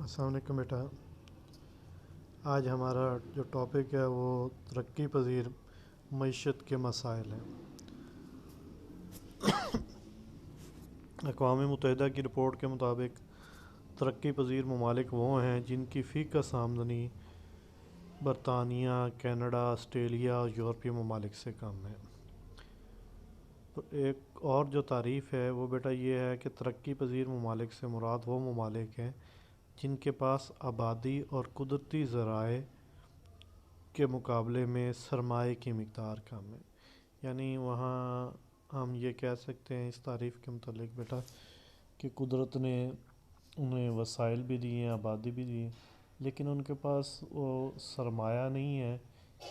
السلام علیکم بیٹا. آج ہمارا جو ٹاپک ہے وہ ترقی پذیر معیشت کے مسائل ہیں. اقوام متحدہ کی رپورٹ کے مطابق ترقی پذیر ممالک وہ ہیں جن کی فی کس آمدنی برطانیہ، کینیڈا، آسٹریلیا اور یورپی ممالک سے کم ہے. ایک اور جو تعریف ہے وہ بیٹا یہ ہے کہ ترقی پذیر ممالک سے مراد وہ ممالک ہیں جن کے پاس آبادی اور قدرتی ذرائع کے مقابلے میں سرمایہ کی مقدار کم ہے. یعنی وہاں ہم یہ کہہ سکتے ہیں اس تعریف کے متعلق بیٹا کہ قدرت نے انہیں وسائل بھی دیے ہیں، آبادی بھی دی ہے، لیکن ان کے پاس وہ سرمایہ نہیں ہے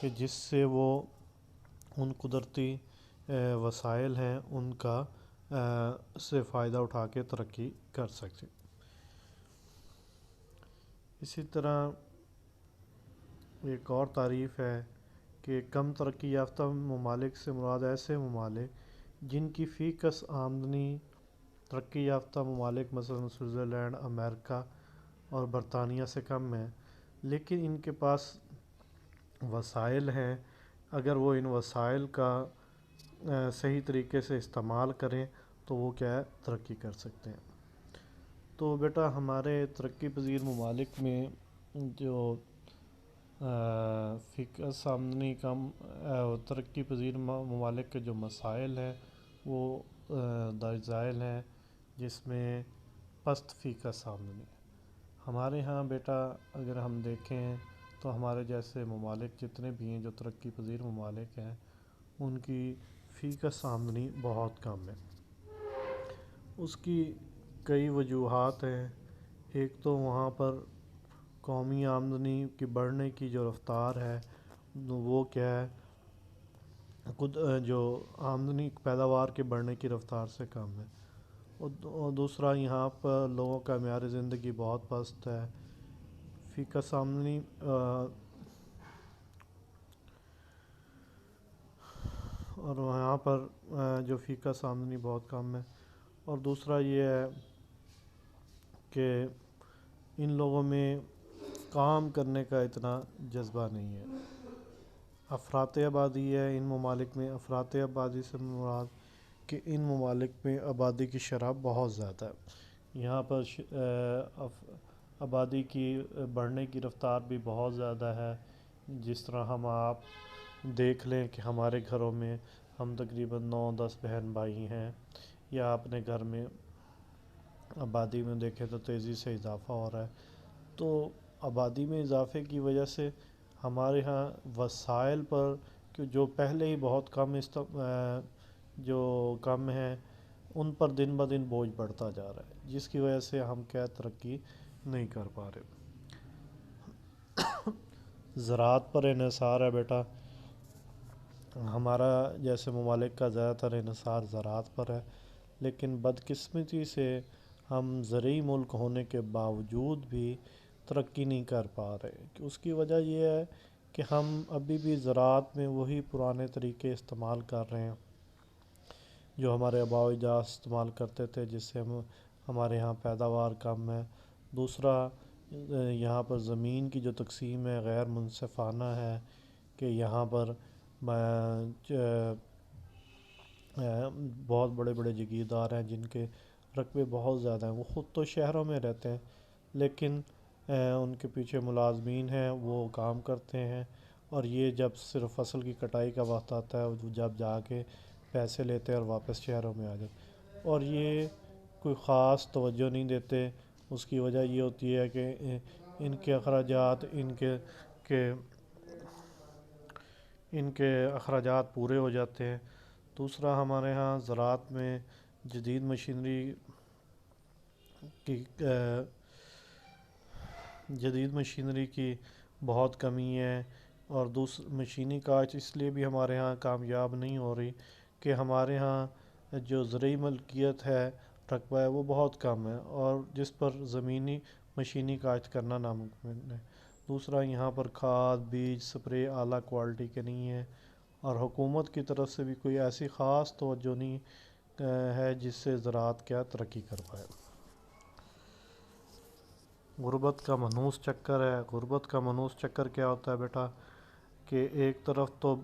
کہ جس سے وہ ان قدرتی وسائل ہیں ان کا سے فائدہ اٹھا کے ترقی کر سکتے. اسی طرح ایک اور تعریف ہے کہ کم ترقی یافتہ ممالک سے مراد ایسے ممالک جن کی فی کس آمدنی ترقی یافتہ ممالک مثلا سوئٹزرلینڈ، امریکہ اور برطانیہ سے کم ہے، لیکن ان کے پاس وسائل ہیں. اگر وہ ان وسائل کا صحیح طریقے سے استعمال کریں تو وہ کیا ہے ترقی کر سکتے ہیں. تو بیٹا ہمارے ترقی پذیر ممالک میں جو فی کس آمدنی کم ترقی پذیر ممالک کے جو مسائل ہیں وہ دائزائل ہیں، جس میں پست فی کس آمدنی. ہمارے ہاں بیٹا اگر ہم دیکھیں تو ہمارے جیسے ممالک جتنے بھی ہیں جو ترقی پذیر ممالک ہیں ان کی فی کس آمدنی بہت کم ہے. اس کی کئی وجوہات ہیں. ایک تو وہاں پر قومی آمدنی کی بڑھنے کی جو رفتار ہے وہ کیا ہے جو آمدنی پیداوار کے بڑھنے کی رفتار سے کم ہے. اور دوسرا یہاں پر لوگوں کا معیار زندگی بہت پست ہے. فی کس آمدنی اور یہاں پر جو فی کس آمدنی بہت کم ہے. اور دوسرا یہ ہے کہ ان لوگوں میں کام کرنے کا اتنا جذبہ نہیں ہے. افراط آبادی ہے ان ممالک میں. افراط آبادی سے مراد کہ ان ممالک میں آبادی کی شرح بہت زیادہ ہے. یہاں پر آبادی کی بڑھنے کی رفتار بھی بہت زیادہ ہے. جس طرح ہم آپ دیکھ لیں کہ ہمارے گھروں میں ہم تقریباً 9-10 بہن بھائی ہیں، یا اپنے گھر میں آبادی میں دیکھیں تو تیزی سے اضافہ ہو رہا ہے. تو آبادی میں اضافے کی وجہ سے ہمارے ہاں وسائل پر جو پہلے ہی بہت جو کم ہیں ان پر دن بہ دن بوجھ بڑھتا جا رہا ہے، جس کی وجہ سے ہم کیا ترقی نہیں کر پا رہے. زراعت پر انحصار ہے بیٹا. ہمارا جیسے ممالک کا زیادہ تر انحصار زراعت پر ہے، لیکن بدقسمتی سے ہم زرعی ملک ہونے کے باوجود بھی ترقی نہیں کر پا رہے. اس کی وجہ یہ ہے کہ ہم ابھی بھی زراعت میں وہی پرانے طریقے استعمال کر رہے ہیں جو ہمارے آباء و اجداد استعمال کرتے تھے، جس سے ہمارے ہاں پیداوار کم ہے. دوسرا یہاں پر زمین کی جو تقسیم ہے غیر منصفانہ ہے کہ یہاں پر بہت بڑے بڑے جگیردار ہیں جن کے رقبے بہت زیادہ ہیں. وہ خود تو شہروں میں رہتے ہیں لیکن ان کے پیچھے ملازمین ہیں، وہ کام کرتے ہیں، اور یہ جب صرف فصل کی کٹائی کا وقت آتا ہے جب جا کے پیسے لیتے ہیں اور واپس شہروں میں آ جاتے، اور یہ کوئی خاص توجہ نہیں دیتے. اس کی وجہ یہ ہوتی ہے کہ ان کے اخراجات پورے ہو جاتے ہیں. دوسرا ہمارے ہاں زراعت میں جدید مشینری کی بہت کمی ہے. اور مشینی کاشت اس لیے بھی ہمارے ہاں کامیاب نہیں ہو رہی کہ ہمارے ہاں جو زرعی ملکیت ہے رقبہ ہے وہ بہت کم ہے، اور جس پر زمینی مشینی کاشت کرنا ناممکن ہے. دوسرا یہاں پر کھاد، بیج، سپرے اعلیٰ کوالٹی کے نہیں ہیں، اور حکومت کی طرف سے بھی کوئی ایسی خاص توجہ نہیں ہے جس سے زراعت کیا ترقی کر پائے. غربت کا منحوس چکر ہے۔ غربت کا منحوس چکر کیا ہوتا ہے بیٹا کہ ایک طرف تو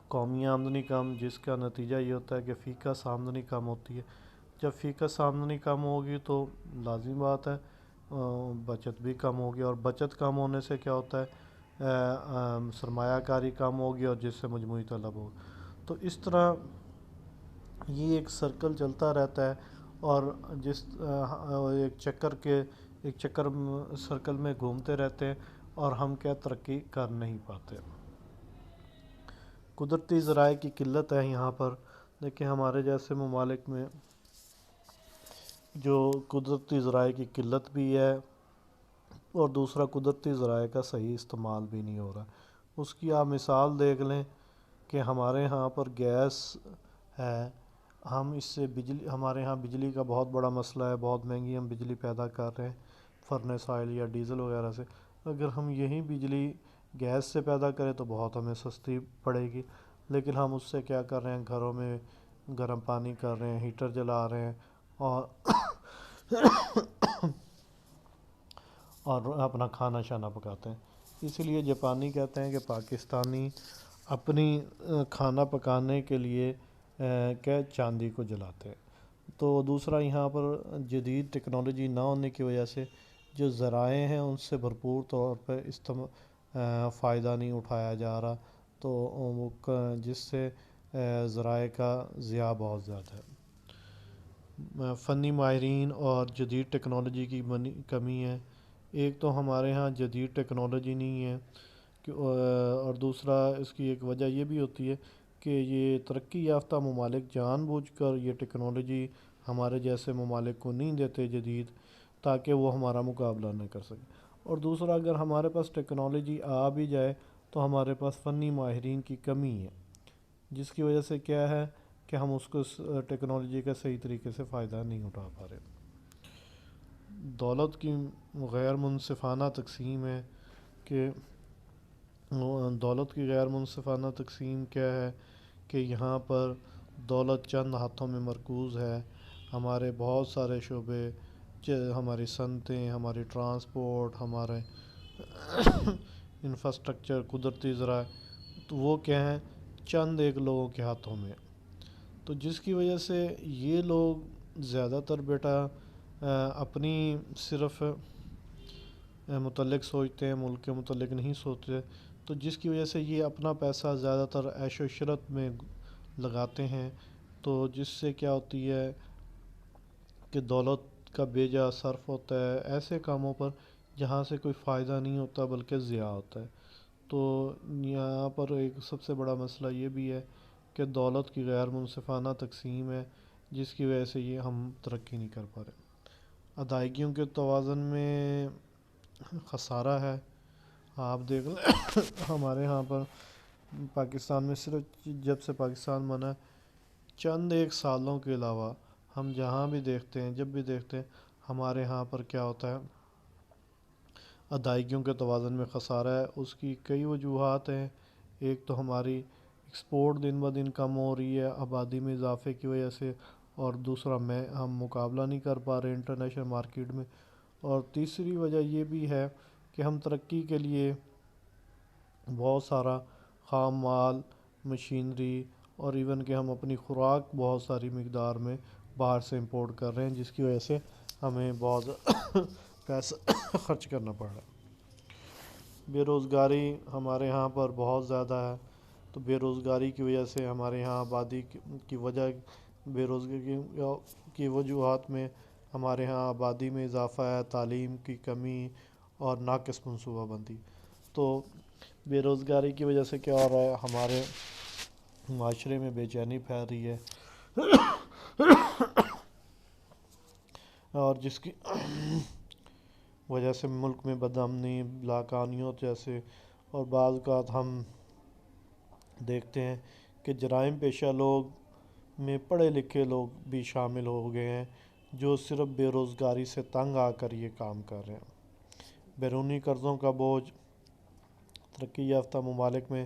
قومی آمدنی کم، جس کا نتیجہ یہ ہوتا ہے کہ فی کس آمدنی کم ہوتی ہے۔ جب فی کس آمدنی کم ہوگی تو لازمی بات ہے بچت بھی کم ہوگی، اور بچت کم ہونے سے کیا ہوتا ہے سرمایہ کاری کم ہوگی، اور جس سے مجموعی طلب ہوگی۔ تو اس طرح یہ ایک سرکل چلتا رہتا ہے، اور جس ایک چکر سرکل میں گھومتے رہتے ہیں، اور ہم کیا ترقی کر نہیں پاتے۔ قدرتی ذرائع کی قلت ہے یہاں پر۔ دیکھیں ہمارے جیسے ممالک میں جو قدرتی ذرائع کی قلت بھی ہے، اور دوسرا قدرتی ذرائع کا صحیح استعمال بھی نہیں ہو رہا۔ اس کی آپ مثال دیکھ لیں کہ ہمارے ہاں پر گیس ہے، ہم اس سے ہمارے ہاں بجلی کا بہت بڑا مسئلہ ہے، بہت مہنگی ہم بجلی پیدا کر رہے ہیں فرنس آئل یا ڈیزل وغیرہ سے۔ اگر ہم یہی بجلی گیس سے پیدا کریں تو بہت ہمیں سستی پڑے گی، لیکن ہم اس سے کیا کر رہے ہیں، گھروں میں گرم پانی کر رہے ہیں، ہیٹر جلا رہے ہیں، اور اپنا کھانا شانا پکاتے ہیں۔ اسی لیے جاپانی کہتے ہیں کہ پاکستانی اپنی کھانا پکانے کے لیے کہ چاندی کو جلاتے ہیں۔ تو دوسرا یہاں پر جدید ٹیکنالوجی نہ ہونے کی وجہ سے جو ذرائع ہیں ان سے بھرپور طور پہ فائدہ نہیں اٹھایا جا رہا، تو جس سے ذرائع کا ضیاع بہت زیادہ ہے۔ فنی ماہرین اور جدید ٹیکنالوجی کی کمی ہے۔ ایک تو ہمارے ہاں جدید ٹیکنالوجی نہیں ہے، اور دوسرا اس کی ایک وجہ یہ بھی ہوتی ہے کہ یہ ترقی یافتہ ممالک جان بوجھ کر یہ ٹیکنالوجی ہمارے جیسے ممالک کو نہیں دیتے جدید، تاکہ وہ ہمارا مقابلہ نہ کر سکے۔ اور دوسرا اگر ہمارے پاس ٹیکنالوجی آ بھی جائے تو ہمارے پاس فنی ماہرین کی کمی ہے، جس کی وجہ سے کیا ہے کہ ہم اس کو ٹیکنالوجی کا صحیح طریقے سے فائدہ نہیں اٹھا پا رہے۔ دولت کی غیر منصفانہ تقسیم ہے کہ دولت کی غیر منصفانہ تقسیم کیا ہے کہ یہاں پر دولت چند ہاتھوں میں مرکوز ہے۔ ہمارے بہت سارے شعبے، ہماری صنعتیں، ہماری ٹرانسپورٹ، ہمارے انفراسٹرکچر، قدرتی ذرائع، تو وہ کیا ہیں چند ایک لوگوں کے ہاتھوں میں۔ تو جس کی وجہ سے یہ لوگ زیادہ تر بیٹا اپنی صرف متعلق سوچتے ہیں، ملک کے متعلق نہیں سوچتے، تو جس کی وجہ سے یہ اپنا پیسہ زیادہ تر عیش و عشرت میں لگاتے ہیں، تو جس سے کیا ہوتی ہے کہ دولت کا بے جا صرف ہوتا ہے ایسے کاموں پر جہاں سے کوئی فائدہ نہیں ہوتا بلکہ ضیاع ہوتا ہے۔ تو یہاں پر ایک سب سے بڑا مسئلہ یہ بھی ہے کہ دولت کی غیر منصفانہ تقسیم ہے، جس کی وجہ سے یہ ہم ترقی نہیں کر پا رہے۔ ادائیگیوں کے توازن میں خسارہ ہے۔ آپ دیکھ لیں ہمارے ہاں پر پاکستان میں صرف جب سے پاکستان بنا ہے چند ایک سالوں کے علاوہ ہم جہاں بھی دیکھتے ہیں، جب بھی دیکھتے ہیں، ہمارے ہاں پر کیا ہوتا ہے ادائیگیوں کے توازن میں خسارہ ہے۔ اس کی کئی وجوہات ہیں۔ ایک تو ہماری ایکسپورٹ دن بہ دن کم ہو رہی ہے آبادی میں اضافے کی وجہ سے، اور دوسرا ہم مقابلہ نہیں کر پا رہے انٹرنیشنل مارکیٹ میں، اور تیسری وجہ یہ بھی ہے کہ ہم ترقی کے لیے بہت سارا خام مال، مشینری، اور ایون کہ ہم اپنی خوراک بہت ساری مقدار میں باہر سے امپورٹ کر رہے ہیں، جس کی وجہ سے ہمیں بہت پیسہ خرچ کرنا پڑ رہا ہے۔ بے روزگاری ہمارے ہاں پر بہت زیادہ ہے، تو بے روزگاری کی وجہ سے ہمارے ہاں آبادی کی وجہ بے روزگاری کی وجوہات میں ہمارے ہاں آبادی میں اضافہ ہے، تعلیم کی کمی اور ناقص منصوبہ بندی۔ تو بے روزگاری کی وجہ سے کیا ہو رہا ہے، ہمارے معاشرے میں بے چینی پھیل رہی ہے، اور جس کی وجہ سے ملک میں بدامنی، لاقانونیت جیسے، اور بعض اوقات ہم دیکھتے ہیں کہ جرائم پیشہ لوگ میں پڑھے لکھے لوگ بھی شامل ہو گئے ہیں، جو صرف بے روزگاری سے تنگ آ کر یہ کام کر رہے ہیں۔ بیرونی قرضوں کا بوجھ، ترقی یافتہ ممالک میں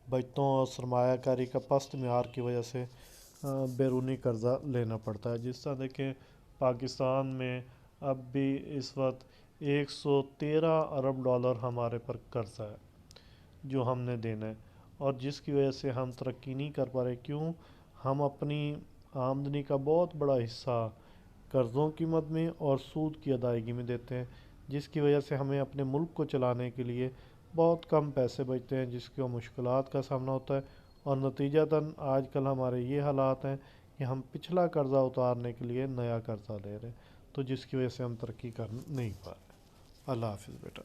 بچتوں اور سرمایہ کاری کا پست معیار کی وجہ سے بیرونی قرضہ لینا پڑتا ہے۔ جس طرح دیکھیں پاکستان میں اب بھی اس وقت $113 ارب ہمارے پر قرضہ ہے جو ہم نے دینا ہے، اور جس کی وجہ سے ہم ترقی نہیں کر پا رہے۔ کیوں؟ ہم اپنی آمدنی کا بہت بڑا حصہ قرضوں کی مد میں اور سود کی ادائیگی میں دیتے ہیں، جس کی وجہ سے ہمیں اپنے ملک کو چلانے کے لیے بہت کم پیسے بچتے ہیں، جس کو مشکلات کا سامنا ہوتا ہے، اور نتیجتاً آج کل ہمارے یہ حالات ہیں کہ ہم پچھلا قرضہ اتارنے کے لیے نیا قرضہ لے رہے ہیں، تو جس کی وجہ سے ہم ترقی کر نہیں پا رہے۔ اللہ حافظ بیٹا۔